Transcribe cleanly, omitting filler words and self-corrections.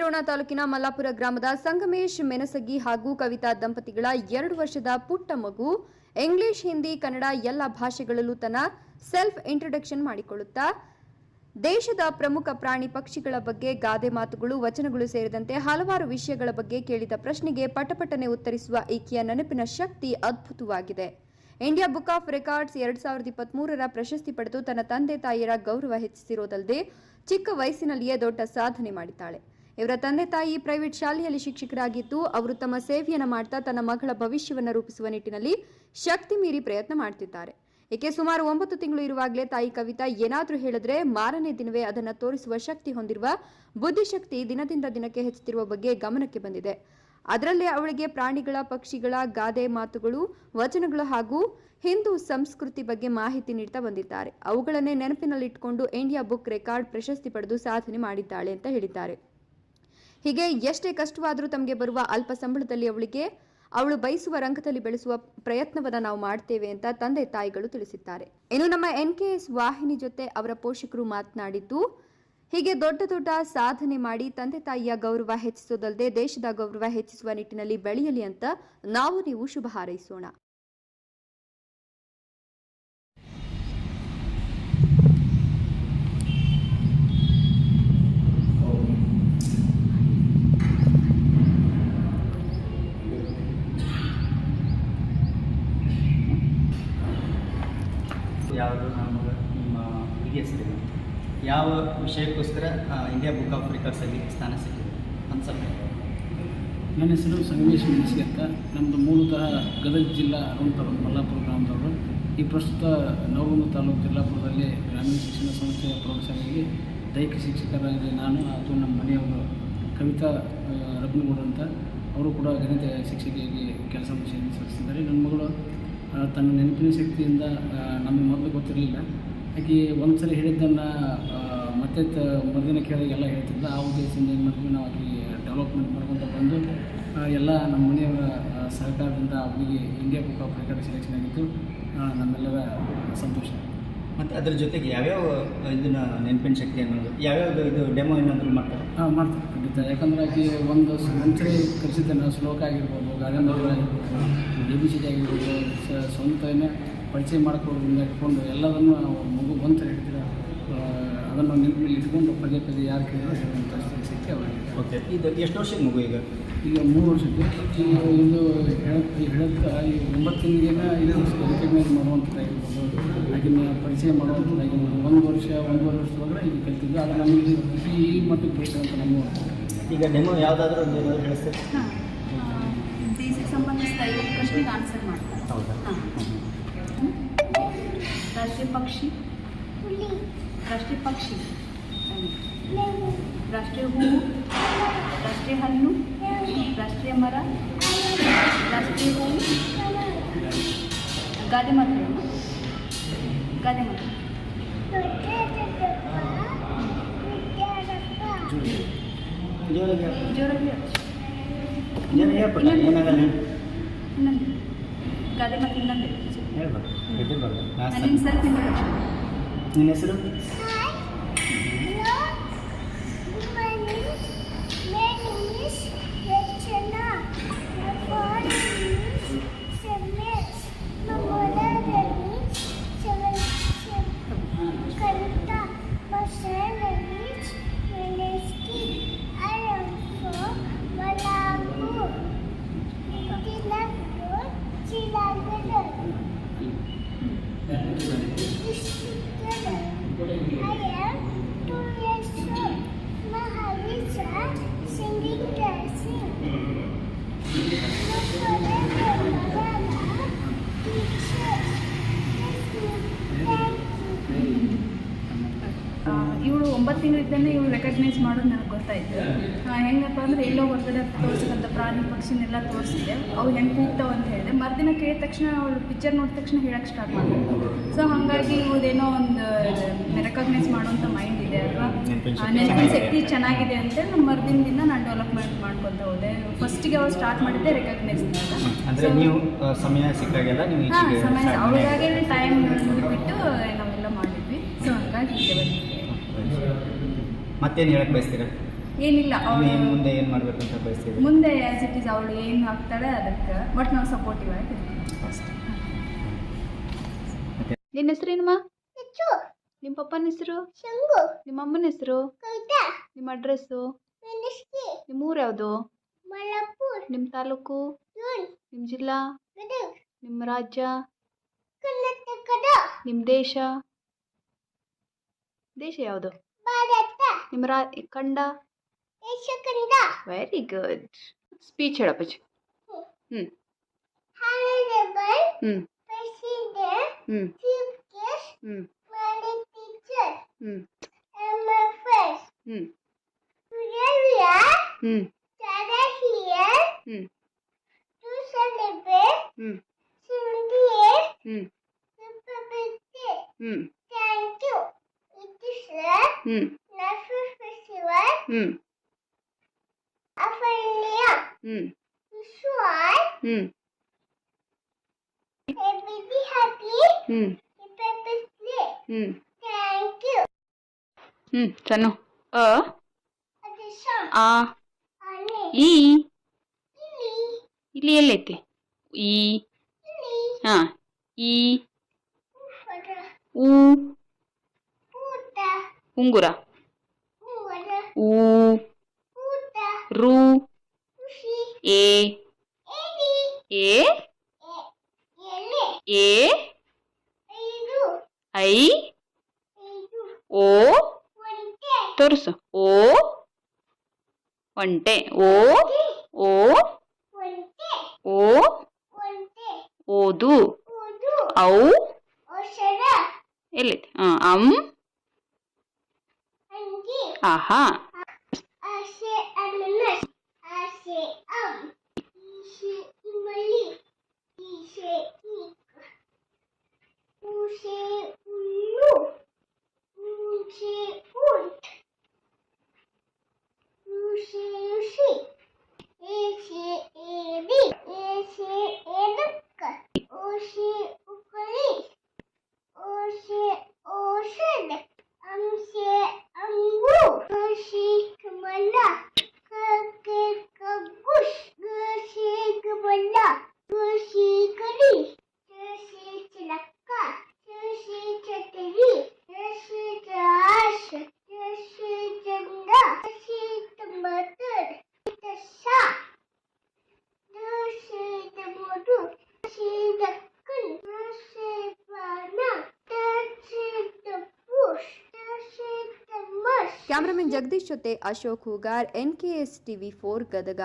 ರೋಣ ತಾಲೂಕಿನ ಮಲ್ಲಾಪುರ ಗ್ರಾಮದ ಸಂಗಮೇಶ್ ಮೆನಸಗಿ ಹಾಗೂ ಕವಿತಾ ದಂಪತಿಗಳ 2 ವರ್ಷದ ಪುಟ್ಟ ಮಗು ಇಂಗ್ಲಿಷ್, ಹಿಂದಿ, ಕನ್ನಡ ಎಲ್ಲ ಭಾಷೆಗಳಲ್ಲೂ ತನ್ನ ಸೆಲ್ಫ್ ಇಂಟ್ರೊಡಕ್ಷನ್ ಮಾಡಿಕೊಳ್ಳುತ್ತಾ ದೇಶದ ಪ್ರಮುಖ ಪ್ರಾಣಿ ಪಕ್ಷಿಗಳ ಬಗ್ಗೆ ಗಾದೆ ಮಾತುಗಳು, ವಚನಗಳು ಸೇರಿದಂತೆ ಹಲವಾರು ವಿಷಯಗಳ ಬಗ್ಗೆ ಕೇಳಿದ ಪ್ರಶ್ನೆಗೆ ಪಟಪಟನೆ ಉತ್ತರಿಸುವ ಈಕೆಯ ನೆನಪಿನ ಶಕ್ತಿ ಅದ್ಭುತವಾಗಿದೆ. ಇಂಡಿಯಾ ಬುಕ್ ಆಫ್ ರೆಕಾರ್ಡ್ಸ್ 2023ರ ಪ್ರಶಸ್ತಿ ಪಡೆದು ತನ್ನ ತಂದೆ ತಾಯಿಯರ ಗೌರವ ಹೆಚ್ಚಿಸಿರೋದಲ್ಲದೆ ಚಿಕ್ಕ ವಯಸ್ಸಿನಲ್ಲಿಯೇ ದೊಡ್ಡ ಸಾಧನೆ ಮಾಡಿದ್ದಾಳೆ. ಇವರ ತಂದೆ ತಾಯಿ ಪ್ರೈವೇಟ್ ಶಾಲೆಯಲ್ಲಿ ಶಿಕ್ಷಕರಾಗಿದ್ದು ಅವರು ತಮ್ಮ ಸೇವೆಯನ್ನು ಮಾಡ್ತಾ ತನ್ನ ಮಗಳ ಭವಿಷ್ಯವನ್ನು ರೂಪಿಸುವ ನಿಟ್ಟಿನಲ್ಲಿ ಶಕ್ತಿ ಮೀರಿ ಪ್ರಯತ್ನ ಮಾಡ್ತಿದ್ದಾರೆ. ಏಕೆ ಸುಮಾರು 9 ತಿಂಗಳು ಇರುವಾಗಲೇ ತಾಯಿ ಕವಿತಾ ಏನಾದರೂ ಹೇಳಿದ್ರೆ ಮಾರನೇ ದಿನವೇ ಅದನ್ನು ತೋರಿಸುವ ಶಕ್ತಿ ಹೊಂದಿರುವ ಬುದ್ಧಿಶಕ್ತಿ ದಿನದಿಂದ ದಿನಕ್ಕೆ ಹೆಚ್ಚುತ್ತಿರುವ ಬಗ್ಗೆ ಗಮನಕ್ಕೆ ಬಂದಿದೆ. ಅದರಲ್ಲೇ ಅವಳಿಗೆ ಪ್ರಾಣಿಗಳ, ಪಕ್ಷಿಗಳ ಗಾದೆ ಮಾತುಗಳು, ವಚನಗಳು ಹಾಗೂ ಹಿಂದೂ ಸಂಸ್ಕೃತಿ ಬಗ್ಗೆ ಮಾಹಿತಿ ನೀಡ್ತಾ ಬಂದಿದ್ದಾರೆ. ಅವುಗಳನ್ನೇ ನೆನಪಿನಲ್ಲಿಟ್ಟುಕೊಂಡು ಇಂಡಿಯಾ ಬುಕ್ ರೆಕಾರ್ಡ್ ಪ್ರಶಸ್ತಿ ಪಡೆದು ಸಾಧನೆ ಮಾಡಿದ್ದಾಳೆ ಅಂತ ಹೇಳಿದ್ದಾರೆ. ಹೀಗೆ ಎಷ್ಟೇ ಕಷ್ಟವಾದರೂ ತಮಗೆ ಬರುವ ಅಲ್ಪ ಸಂಬಳದಲ್ಲಿ ಅವಳು ಬಯಸುವ ರಂಗದಲ್ಲಿ ಬೆಳೆಸುವ ಪ್ರಯತ್ನವನ್ನ ನಾವು ಮಾಡ್ತೇವೆ ಅಂತ ತಂದೆ ತಾಯಿಗಳು ತಿಳಿಸಿದ್ದಾರೆ. ಇನ್ನು ನಮ್ಮ NKS ವಾಹಿನಿ ಜೊತೆ ಅವರ ಪೋಷಕರು ಮಾತನಾಡಿದ್ದು, ಹೀಗೆ ದೊಡ್ಡ ಸಾಧನೆ ಮಾಡಿ ತಂದೆ ತಾಯಿಯ ಗೌರವ ಹೆಚ್ಚಿಸೋದಲ್ಲದೆ ದೇಶದ ಗೌರವ ಹೆಚ್ಚಿಸುವ ನಿಟ್ಟಿನಲ್ಲಿ ಬೆಳೆಯಲಿ ಅಂತ ನೀವು ಶುಭ ಹಾರೈಸೋಣ. ಯಾವುದು ನಿಮ್ಮ ಹುಡುಗಿ ಹೆಸರು ಯಾವ ವಿಷಯಕ್ಕೋಸ್ಕರ ಇಂಡಿಯಾ ಬುಕ್ ಆಫ್ ರೆಕಾರ್ಡ್ಸಲ್ಲಿ ಸ್ಥಾನ ಸಿಕ್ಕಿದೆ ಅಂತ ಸ್ವಲ್ಪ. ನನ್ನ ಹೆಸರು ಸಂಗಮೇಶ್ ಮೆಣಸಿಗೆ ಅಂತ. ನಮ್ಮದು ಮೂಲತಃ ಗದಗ ಜಿಲ್ಲಾ ಅರುಣ್ ಮಲ್ಲಾಪುರ ಗ್ರಾಮದವರು. ಈ ಪ್ರಸ್ತುತ ನವಲಗುಂದ ತಾಲೂಕು ಜಿಲ್ಲಾಪುರದಲ್ಲಿ ಗ್ರಾಮೀಣ ಶಿಕ್ಷಣ ಸಂಸ್ಥೆಯ ಪ್ರೌಢಶಾಲೆಗೆ ದೈಹಿಕ ಶಿಕ್ಷಕರಾಗಿ ನಾನು ಹಾಗೂ ನಮ್ಮ ಮನೆಯವರು ಕವಿತಾ ರಬ್ನಗೌಡ ಅಂತ ಅವರು ಕೂಡ ಗಣಿತ ಶಿಕ್ಷಕಿಯಾಗಿ ಕೆಲಸ ಸಲ್ಲಿಸಿದ್ದಾರೆ. ನನ್ನ ಮಗಳು ತನ್ನ ನೆನಪಿನ ಶಕ್ತಿಯಿಂದ ನಮಗೆ ಮೊದಲು ಗೊತ್ತಿರಲಿಲ್ಲ. ಆಕೆ ಒಂದು ಸಲ ಹೇಳಿದ್ದನ್ನು ಮತ್ತೆ ಮರುದಿನ ಕೇಳಿಗೆಲ್ಲ ಹೇಳ್ತಿದ್ದ. ಆ ಉದ್ದೇಶದಿಂದ ಏನು ಮಾಡಿದ್ವಿ, ನಾವು ಆಕೆಗೆ ಡೆವಲಪ್ಮೆಂಟ್ ಮಾಡ್ಕೊತ ಬಂದು ಎಲ್ಲ ನಮ್ಮ ಮನೆಯವರ ಸಹಕಾರದಿಂದ ಅವರಿಗೆ India book of record selection ಆಗಿತ್ತು. ನಮ್ಮೆಲ್ಲರ ಸಂತೋಷ. ಮತ್ತು ಅದ್ರ ಜೊತೆಗೆ ಯಾವ್ಯಾವ ಇದನ್ನು ನೆನಪಿನ ಶಕ್ತಿ ಅನ್ನೋದು ಯಾವ್ಯಾವ ಇದು ಡೆಮೋ ಏನಾದರೂ ಮಾಡ್ತಾರೆ? ಮಾಡ್ತಾರೆ ಖಂಡಿತ. ಯಾಕಂದರೆ ಆಕೆ ಒಂದ್ಸರಿ ಕಲಿಸಿದ್ದೇನೆ. ಶ್ಲೋಕ ಆಗಿರ್ಬೋದು, ಗಾರ್ಡನ್ ಆಗಿರ್ಬೋದು, ABCD ಆಗಿರ್ಬೋದು, ಸ್ವಂತನೇ ಪರಿಚಯ ಮಾಡ್ಕೊಳ್ಳೋದ್ರಿಂದ ಇಟ್ಕೊಂಡು ಎಲ್ಲದನ್ನು ಮಗು ಒಂದ್ಸರಿ ಹಿಡಿದ್ರೆ ಅದನ್ನು ನೆನಪಿನಲ್ಲಿ ಇಟ್ಕೊಂಡು ಪದೇ ಯಾರು ಕೇಳಿದ್ರೆ ಹೇಳುವಂಥ ಶಕ್ತಿ ಅವರಿಗೆ. ಓಕೆ, ಇದು ಎಷ್ಟು ವರ್ಷದ ಮಗು? ಈಗ 3 ವರ್ಷದ್ದು. ಇದು ಹೇಳುತ್ತಾ ಈ 9 ತಿಂಗಳಿಗೆನ ಇದು ರೆಕಗ್ನೈಸ್ ಮಾಡುವಂಥದ್ದಾಗಿರ್ಬೋದು, ಅದನ್ನು ಪರಿಚಯ ಮಾಡುವಂಥದ್ದಾಗಿರ್ಬೋದು. 1-1.5 ವರ್ಷದೊಳಗಡೆ ಇದು ಕಲಿತಿದ್ದು. ಅದು ನಮಗೆ ಈ ಮಟ್ಟಿಗೆ ಬೇಕಂತ ನಮ್ಮ. ಈಗ ಡೆಮೋ ಯಾವುದಾದ್ರೂ ಒಂದು ಏನಾದರೂ ಹೇಳಿಸ್ತಾರೆ? ಬೇಸಿಕ್ ಸಂಬಂಧಿಸಿದ 5 ಪ್ರಶ್ನೆಗೆ ಆನ್ಸರ್ ಮಾಡ್ತಾರೆ. ಹೌದಾ? ರಾಷ್ಟ್ರೀಯ ಪಕ್ಷಿ, ರಾಷ್ಟ್ರೀಯ ಪಕ್ಷಿ, ರಾಷ್ಟ್ರೀಯ ಹೂವು, ರಾಷ್ಟ್ರೀಯ ಹಣ್ಣು, ರಾಷ್ಟ್ರೀಯ ಮರ, ರಾಷ್ಟ್ರೀಯ ಹೂವು, ಗಾದೆ ಮಾತು, ಗಾದೆ ಮಾತು, ಜೋರಾಗಿ ಇನ್ನೊಂದು ಗಾದೆ ಮಾತು ಇನ್ನೊಂದು ಹೇಳ್ಬಾರ್ದು. ನನ್ನ ಸೆಲ್ಫ್ ಇಂಟ್ರೊಡಕ್ಷನ್. ನಿನ್ನ ಹೆಸರು? ಇವಳು 9 ತಿಂಗಳಿದ್ದಾನೆ ಇವಳು ರೆಕಗ್ನೈಸ್ ಮಾಡೋದು ನನಗೆ ಗೊತ್ತಾಯಿತು. ಹೆಂಗಪ್ಪ ಅಂದರೆ ಎಲ್ಲೋ ಹೊರಗಡೆ ತೋರಿಸೋಂಥ ಪ್ರಾಣಿ ಪಕ್ಷಿನೆಲ್ಲ ತೋರಿಸಿದೆ. ಅವು ಹೆಂಗೆ ಕೂಗ್ತಾವೆ ಅಂತ ಹೇಳಿದೆ. ಮರುದಿನ ಕೇಳಿದ ತಕ್ಷಣ ಅವಳು ಪಿಕ್ಚರ್ ನೋಡಿದ ತಕ್ಷಣ ಹೇಳೋಕ್ಕೆ ಸ್ಟಾರ್ಟ್ ಮಾಡಿದ್ರು. ಸೊ ಹಾಗಾಗಿ ಇವ್ರದ್ದೇನೋ ಒಂದು ರೆಕಗ್ನೈಸ್ ಮಾಡುವಂಥ ಮೈಂಡ್ ಇದೆ ಅಲ್ವಾ, ನೆನಪಿನ ಶಕ್ತಿ ಚೆನ್ನಾಗಿದೆ ಅಂತೇಳಿ ನಮ್ಮ ಮರುದಿನ ದಿನ ನಾನು ಡೆವಲಪ್ಮೆಂಟ್ ಮಾಡ್ಕೊತ ಹೋದೆ. ಫಸ್ಟಿಗೆ ಅವ್ರು ಸ್ಟಾರ್ಟ್ ಮಾಡಿದ್ದೆ ರೆಕಗ್ನೈಸ್ ಅಂದರೆ ನೀವು ಸಮಯ ಸಿಕ್ಕಾಗೆಲ್ಲ ನೀವು ಸಮಯ ಅವ್ರಿಗಾಗೆ ಟೈಮ್ ಬಿಟ್ಟು ನಾವೆಲ್ಲ ಮಾಡಿದ್ವಿ. ಸೊ ಹಾಗಾಗಿ ಮತ್ತೇನು ಹೇಳಕ್ಕೆ ಬಯಸ್ತೀರಾ? ಏನಿಲ್ಲ ಅವಳು ಏನು ಮುಂದೆ ಏನು ಮಾಡಬೇಕು ಅಂತ ಬಯಸ್ತಿದ್ದೀವಿ? ಮುಂದೆ ಆ್ಯಸ್ ಇಟ್ ಈಸ್ ಅವಳು ಏನು ಆಗ್ತಾಳೆ ಅದಕ್ಕೆ ಬಟ್ ನಾವು ಸಪೋರ್ಟಿವ್ ಆಗಿ ಅಷ್ಟೇ. ನಿನ್ನ ಹೆಸರೇನಮ್ಮ? ನಿಮ್ಮ ಪಪ್ಪನ ಹೆಸರು? ನಿಮ್ಮ ಅಮ್ಮನ ಹೆಸರು? ನಿಮ್ಮ ಅಡ್ರೆಸ್ಸು? ನಿಮ್ಮ ಊರು ಯಾವುದು? ನಿಮ್ಮ ತಾಲೂಕು? ನಿಮ್ಮ ಜಿಲ್ಲಾ? ನಿಮ್ಮ ರಾಜ್ಯ? ನಿಮ್ಮ ದೇಶ ಯಾವುದು? ನಿಮ್ಮ ಖಂಡ? Very good. ಸ್ಪೀಚ್ ಹೇಳಪ್ಪಚ್ಚಿ. ಹ್ಞೂ ಹ್ಞೂ ಹ್ಞೂ ಹ್ಞೂ ಹ್ಞೂ ಹ್ಞೂ ಹ್ಞೂ ಹ್ಞೂ ಸಣ್ಣ ಅ ಆ ಈ ಇಲ್ಲಿ ಎಲ್ಲೈತಿ? ಈ ಹಾಂ ಈ ಊ ಉಂಗುರ ಊ ರು ಎ ಎ ಎ ಐ ಓ ತೋರಿಸು. ಓ ಒಂಟೆ. ಓ ಓ ಓ ಓದು. ಔ ಎಲ್ಲೈತಿ? ಹಾಂ ಆಹಾ. ಕ್ಯಾಮರಾಮನ್ ಜಗದೀಶ್ ಜೊತೆ ಅಶೋಕ್ ಹೂಗಾರ್, NKS TV4 ಗದಗ.